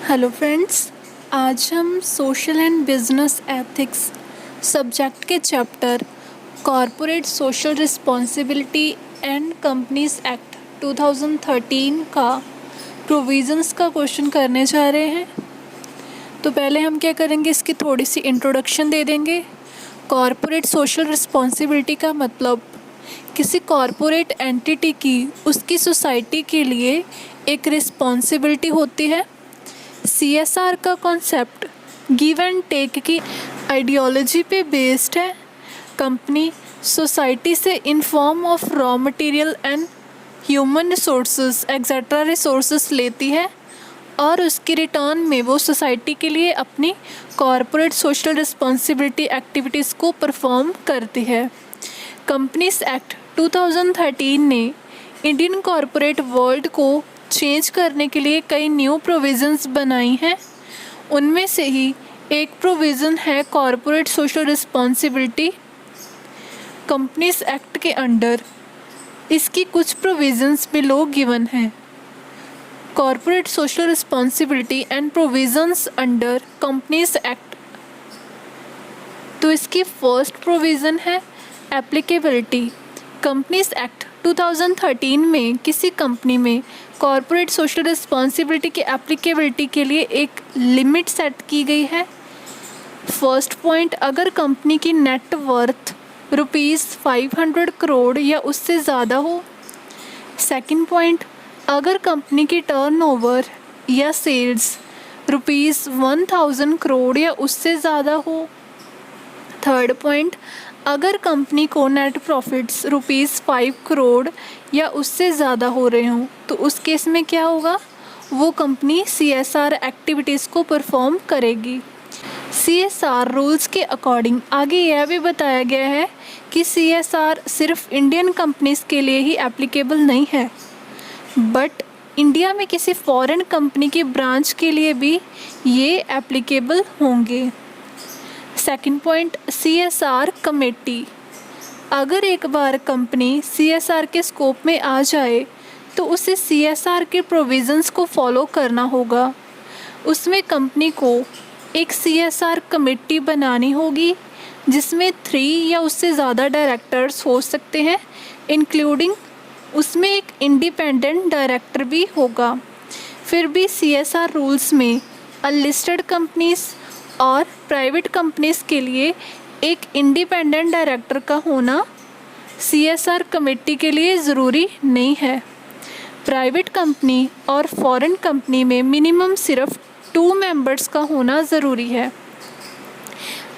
Hello friends, आज हम social and business ethics subject के chapter corporate social responsibility and companies act 2013 का provisions का क्वेश्चन करने जा रहे हैं। तो पहले हम क्या करेंगे, इसकी थोड़ी सी इंट्रोडक्शन दे देंगे। कॉरपोरेट सोशल रिस्पॉन्सिबिलिटी का मतलब किसी कॉरपोरेट एंटिटी की उसकी सोसाइटी के लिए एक रिस्पॉन्सिबिलिटी होती है। CSR का कॉन्सेप्ट गिव एंड टेक की आइडियोलॉजी पे बेस्ड है। कंपनी सोसाइटी से in form of raw material and human resources etcetera resources लेती है और उसके रिटर्न में वो सोसाइटी के लिए अपनी कॉरपोरेट सोशल रिस्पॉन्सिबिलिटी एक्टिविटीज़ को परफॉर्म करती है। कंपनीज एक्ट 2013 ने इंडियन कॉरपोरेट वर्ल्ड को चेंज करने के लिए कई न्यू प्रोविज़न्स बनाई हैं। उनमें से ही एक प्रोविज़न है corporate social responsibility. Companies act के अंडर इसकी कुछ प्रोविज़न्स बिलो गिवन हैं। Corporate social responsibility and provisions under companies act. तो इसकी फर्स्ट प्रोविज़न है एप्लीकेबिलिटी। कंपनीज एक्ट 2013 में किसी कंपनी में कॉरपोरेट सोशल रिस्पॉन्सिबिलिटी की एप्लीकेबिलिटी के लिए एक लिमिट सेट की गई है। फर्स्ट पॉइंट, अगर कंपनी की नेट वर्थ ₹500 करोड़ या उससे ज़्यादा हो। सेकंड पॉइंट, अगर कंपनी की टर्नओवर या सेल्स ₹1000 करोड़ या उससे ज़्यादा हो। थर्ड पॉइंट, अगर कंपनी को नेट प्रॉफिट्स ₹5 करोड़ या उससे ज़्यादा हो रहे हों तो उस केस में क्या होगा, वो कंपनी CSR एक्टिविटीज़ को परफॉर्म करेगी। CSR रूल्स के अकॉर्डिंग आगे यह भी बताया गया है कि CSR सिर्फ इंडियन कंपनीज़ के लिए ही एप्लीकेबल नहीं है, बट इंडिया में किसी फॉरेन कंपनी की ब्रांच के लिए भी ये एप्लीकेबल होंगे। Second point, CSR committee. अगर एक बार कंपनी CSR के स्कोप में आ जाए तो उसे CSR के प्रोविज़न्स को फॉलो करना होगा। उसमें कंपनी को एक CSR कमेटी बनानी होगी जिसमें 3 या उससे ज़्यादा डायरेक्टर्स हो सकते हैं, इंक्लूडिंग उसमें एक इंडिपेंडेंट डायरेक्टर भी होगा। फिर भी CSR रूल्स में अनलिस्टेड कंपनीज़ और प्राइवेट कंपनीज़ के लिए एक इंडिपेंडेंट डायरेक्टर का होना CSR कमेटी के लिए ज़रूरी नहीं है। प्राइवेट कंपनी और फॉरेन कंपनी में मिनिमम सिर्फ 2 मेंबर्स का होना ज़रूरी है।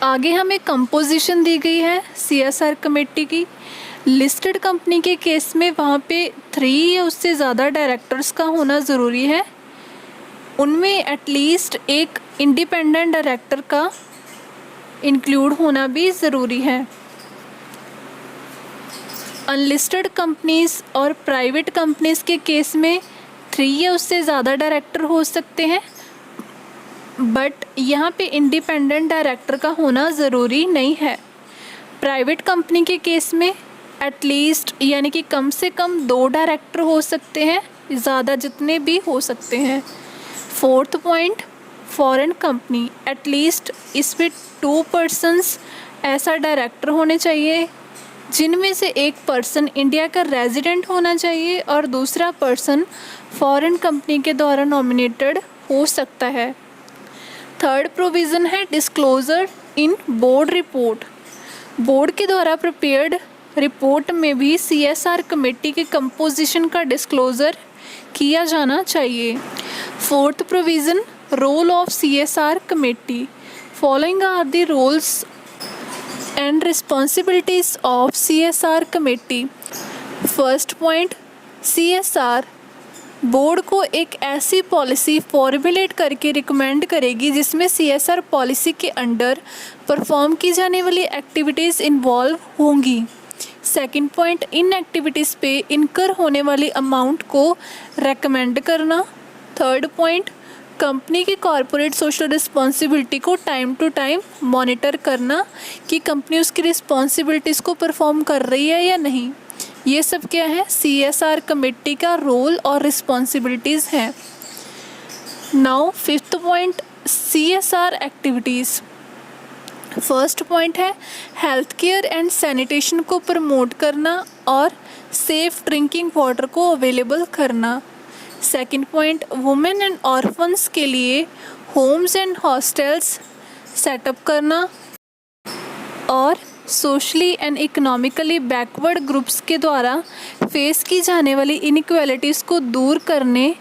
आगे हमें कंपोजिशन दी गई है CSR कमेटी की। लिस्टेड कंपनी के केस में वहाँ पे 3 या उससे ज़्यादा डायरेक्टर्स का होना ज़रूरी है। उनमें एटलीस्ट एक इंडिपेंडेंट डायरेक्टर का इंक्लूड होना भी ज़रूरी है। अनलिस्टेड कंपनीज़ और प्राइवेट कंपनीज़ के केस में 3 या उससे ज़्यादा डायरेक्टर हो सकते हैं, बट यहाँ पे इंडिपेंडेंट डायरेक्टर का होना ज़रूरी नहीं है। प्राइवेट कंपनी के केस में एटलीस्ट यानी कि कम से कम 2 डायरेक्टर हो सकते हैं, ज़्यादा जितने भी हो सकते हैं। Fourth point, foreign company at least इसमें 2 पर्सन्स ऐसा डायरेक्टर होने चाहिए जिनमें से एक पर्सन इंडिया का रेजिडेंट होना चाहिए और दूसरा पर्सन फॉरेन कंपनी के द्वारा नॉमिनेटेड हो सकता है। थर्ड प्रोविज़न है disclosure in board report. Board के द्वारा प्रिपेयर्ड रिपोर्ट में भी CSR कमेटी के कंपोजिशन का डिस्क्लोजर किया जाना चाहिए। Fourth provision, role of CSR committee. Following are the roles and responsibilities of CSR committee. First point, CSR board को एक ऐसी पॉलिसी फॉर्मुलेट करके रिकमेंड करेगी जिसमें CSR पॉलिसी के अंडर परफॉर्म की जाने वाली एक्टिविटीज़ इन्वॉल्व होंगी। सेकंड पॉइंट, इन एक्टिविटीज़ पे इनकर होने वाली अमाउंट को रेकमेंड करना। थर्ड पॉइंट, कंपनी की कॉरपोरेट सोशल रिस्पॉन्सिबिलिटी को टाइम टू टाइम मॉनिटर करना कि कंपनी उसकी रिस्पॉन्सिबिलिटीज़ को परफॉर्म कर रही है या नहीं। ये सब क्या है, CSR कमेटी का रोल और रिस्पॉन्सिबिलिटीज़ हैं। Now fifth 5th point CSR activities. First point है हेल्थ केयर एंड सैनिटेशन को प्रमोट करना और सेफ ड्रिंकिंग वाटर को अवेलेबल करना। Second point women and orphans के लिए होम्स एंड हॉस्टल्स सेटअप करना और socially and economically backward groups के द्वारा फेस की जाने वाली इनइक्वालिटीज़ को दूर करने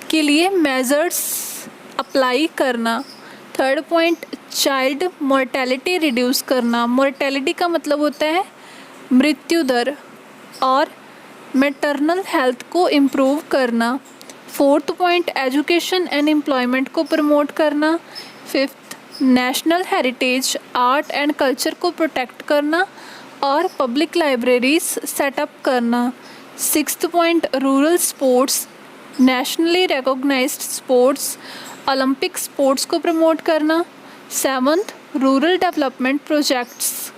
के लिए मेजर्स अप्लाई करना। Third point child mortality reduce करना। मोर्टेलिटी का मतलब होता है मृत्यु दर, और मैटरनल हेल्थ को इम्प्रूव करना। Fourth point education and employment को प्रमोट करना। Fifth national heritage art and culture को प्रोटेक्ट करना और पब्लिक लाइब्रेरीज सेटअप करना। Sixth point rural sports, nationally recognised sports, Olympic sports को प्रमोट करना। Seventh rural development projects.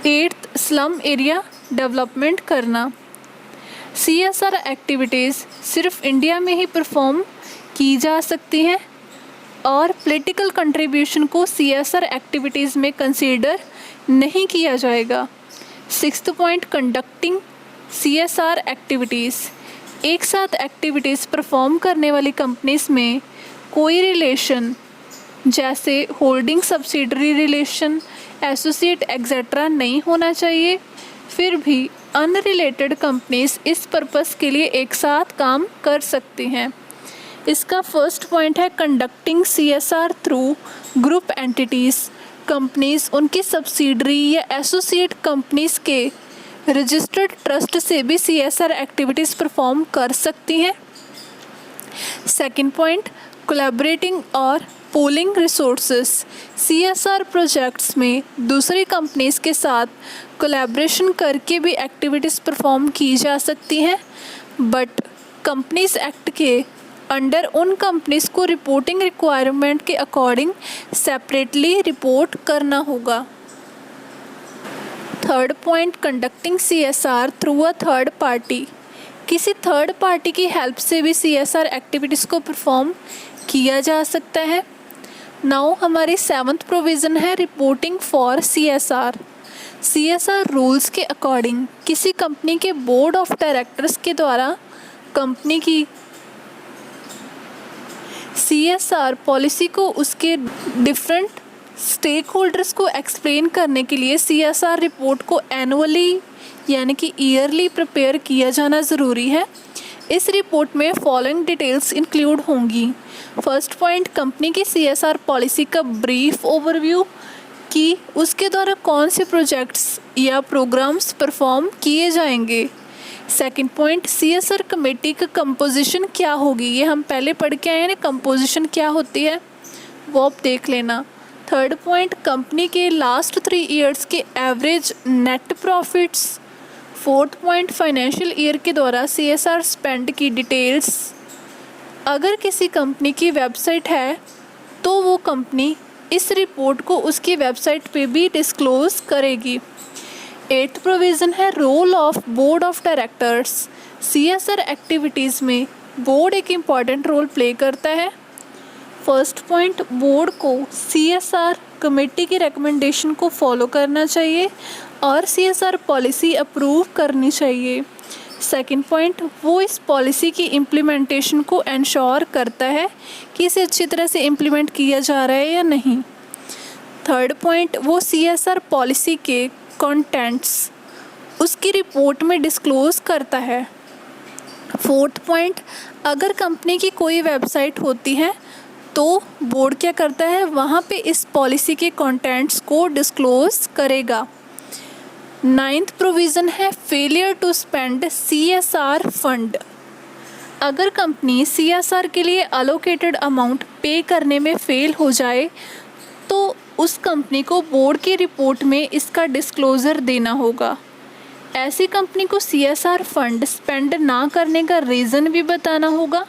Eighth slum area development करना। CSR activities सिर्फ India में ही perform की जा सकती हैं और पॉलिटिकल कंट्रीब्यूशन को CSR एक्टिविटीज़ में कंसीडर नहीं किया जाएगा। Sixth point conducting CSR activities. एक साथ एक्टिविटीज़ परफॉर्म करने वाली कंपनीज में कोई रिलेशन जैसे holding subsidiary relation, associate etcetera नहीं होना चाहिए। फिर भी अनरिलेटेड कंपनीज इस पर्पस के लिए एक साथ काम कर सकती हैं। इसका फर्स्ट पॉइंट है conducting CSR through group entities. Companies उनकी सब्सिडरी या एसोसिएट कंपनीज के रजिस्टर्ड ट्रस्ट से भी CSR एक्टिविटीज़ परफॉर्म कर सकती हैं। सेकंड पॉइंट कोलैबोरेटिंग और पूलिंग रिसोर्सेज। CSR प्रोजेक्ट्स में दूसरी कंपनीज के साथ कोलैबोरेशन करके भी एक्टिविटीज़ परफॉर्म की जा सकती हैं, बट कंपनीज एक्ट के अंडर उन कंपनीज को रिपोर्टिंग रिक्वायरमेंट के अकॉर्डिंग सेपरेटली रिपोर्ट करना होगा। Third point conducting CSR through a third party. किसी थर्ड पार्टी की हेल्प से भी CSR एक्टिविटीज़ को परफॉर्म किया जा सकता है। नाउ हमारी सेवंथ प्रोविज़न है reporting for CSR। CSR rules के अकॉर्डिंग किसी कंपनी के बोर्ड ऑफ डायरेक्टर्स के द्वारा कंपनी की CSR पॉलिसी को उसके डिफरेंट स्टेक होल्डर्स को एक्सप्लेन करने के लिए CSR रिपोर्ट को एनुअली यानी कि ईयरली प्रिपेयर किया जाना ज़रूरी है। इस रिपोर्ट में फॉलोइंग डिटेल्स इंक्लूड होंगी। फर्स्ट पॉइंट कंपनी की CSR पॉलिसी का ब्रीफ ओवरव्यू कि उसके द्वारा कौन से प्रोजेक्ट्स या प्रोग्राम्स परफॉर्म किए जाएंगे। सेकंड पॉइंट CSR कमेटी का कंपोजिशन क्या होगी, ये हम पहले पढ़ के आए हैं ना, कंपोजिशन क्या होती है वो आप देख लेना। थर्ड पॉइंट कंपनी के लास्ट 3 ईयर्स के average net profits. Fourth point financial year के द्वारा CSR स्पेंड की डिटेल्स। अगर किसी कंपनी की वेबसाइट है तो वो कंपनी इस रिपोर्ट को उसकी वेबसाइट पे भी डिस्क्लोज करेगी। एट्थ प्रोविज़न है role of board of directors. CSR activities में बोर्ड एक इम्पॉर्टेंट रोल प्ले करता है। फर्स्ट पॉइंट बोर्ड को CSR कमेटी की रिकमेंडेशन को फॉलो करना चाहिए और CSR पॉलिसी अप्रूव करनी चाहिए। सेकंड पॉइंट वो इस पॉलिसी की इम्प्लीमेंटेशन को इंश्योर करता है कि इसे अच्छी तरह से इम्प्लीमेंट किया जा रहा है या नहीं। थर्ड पॉइंट वो CSR पॉलिसी के कंटेंट्स उसकी रिपोर्ट में डिस्क्लोज करता है। फोर्थ पॉइंट अगर कंपनी की कोई वेबसाइट होती है तो बोर्ड क्या करता है, वहाँ पे इस पॉलिसी के कंटेंट्स को डिस्क्लोज करेगा। नाइन्थ प्रोविज़न है failure to spend CSR fund. अगर कंपनी CSR के लिए अलोकेटेड अमाउंट पे करने में फेल हो जाए तो उस कंपनी को बोर्ड की रिपोर्ट में इसका डिस्क्लोज़र देना होगा। ऐसी कंपनी को CSR फंड स्पेंड ना करने का रीज़न भी बताना होगा।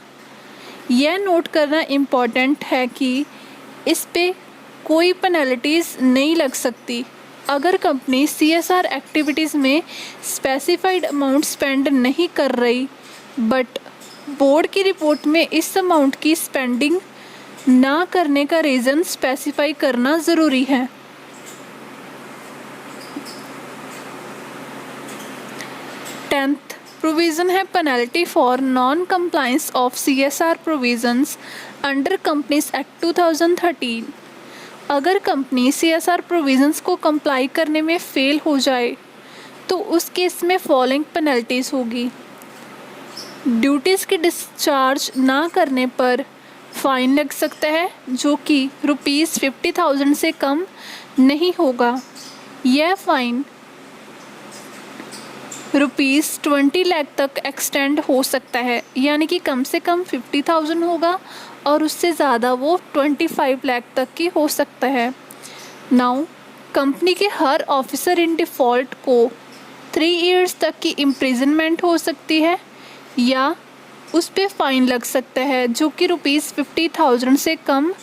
यह नोट करना इम्पॉर्टेंट है कि इस पे कोई पेनल्टीज़ नहीं लग सकती अगर कंपनी CSR एक्टिविटीज़ में स्पेसिफाइड अमाउंट स्पेंड नहीं कर रही बट बोर्ड की रिपोर्ट में इस अमाउंट की स्पेंडिंग ना करने का रीज़न स्पेसिफाई करना ज़रूरी है। 10th प्रोविज़न है penalty for non compliance of CSR provisions under companies act 2013। अगर कंपनी CSR प्रोविजंस को कंप्लाई करने में फेल हो जाए तो उस केस में फॉलोइंग पेनल्टीज होगी। ड्यूटीज़ की डिस्चार्ज ना करने पर फाइन लग सकता है जो कि ₹50,000 से कम नहीं होगा। यह फाइन ₹20 लाख तक एक्सटेंड हो सकता है, यानी कि कम से कम 50,000 होगा और उससे ज़्यादा वो 25 लाख तक की हो सकता है। नाउ कंपनी के हर ऑफिसर इन डिफ़ॉल्ट को 3 इयर्स तक की इम्प्रिजनमेंट हो सकती है या उस पे फ़ाइन लग सकता है जो कि ₹50,000 से कम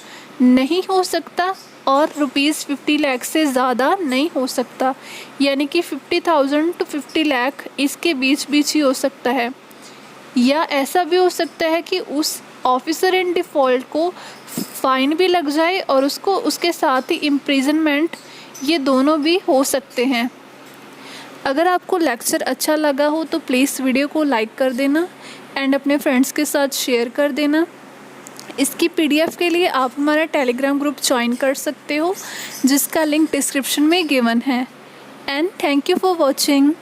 नहीं हो सकता और ₹50 लाख से ज़्यादा नहीं हो सकता, यानी कि 50,000 to 50 लाख इसके बीच ही हो सकता है। या ऐसा भी हो सकता है कि उस ऑफिसर इन डिफ़ॉल्ट को फ़ाइन भी लग जाए और उसको उसके साथ ही इम्प्रिजनमेंट, ये दोनों भी हो सकते हैं। अगर आपको लेक्चर अच्छा लगा हो तो प्लीज़ वीडियो को लाइक कर देना एंड अपने फ्रेंड्स के साथ शेयर कर देना। इसकी PDF के लिए आप हमारा टेलीग्राम ग्रुप ज्वाइन कर सकते हो जिसका लिंक डिस्क्रिप्शन में गिवन है। And thank you for watching.